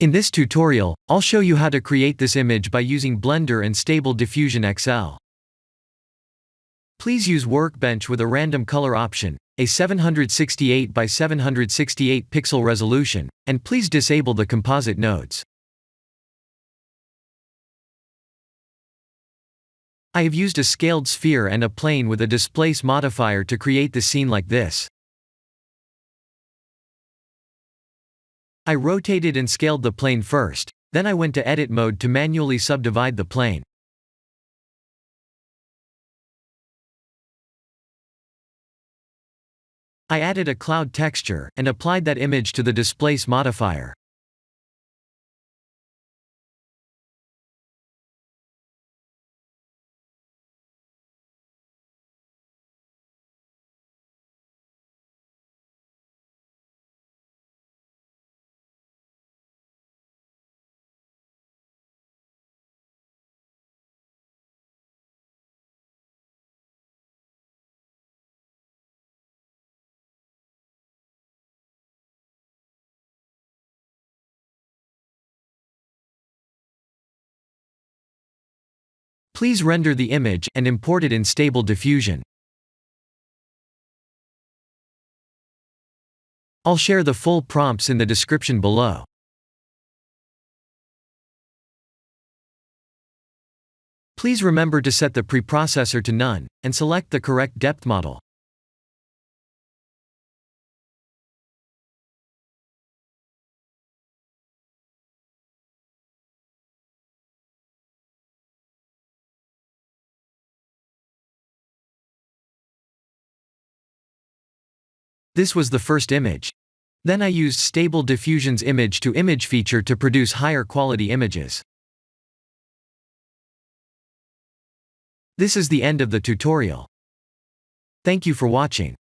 In this tutorial, I'll show you how to create this image by using Blender and Stable Diffusion XL. Please use Workbench with a random color option, a 768 by 768 pixel resolution, and please disable the composite nodes. I have used a scaled sphere and a plane with a displace modifier to create the scene like this. I rotated and scaled the plane first, then I went to edit mode to manually subdivide the plane. I added a cloud texture, and applied that image to the displace modifier. Please render the image and import it in Stable Diffusion. I'll share the full prompts in the description below. Please remember to set the preprocessor to none, and select the correct depth model. This was the first image. Then I used Stable Diffusion's image-to-img feature to produce higher quality images. This is the end of the tutorial. Thank you for watching.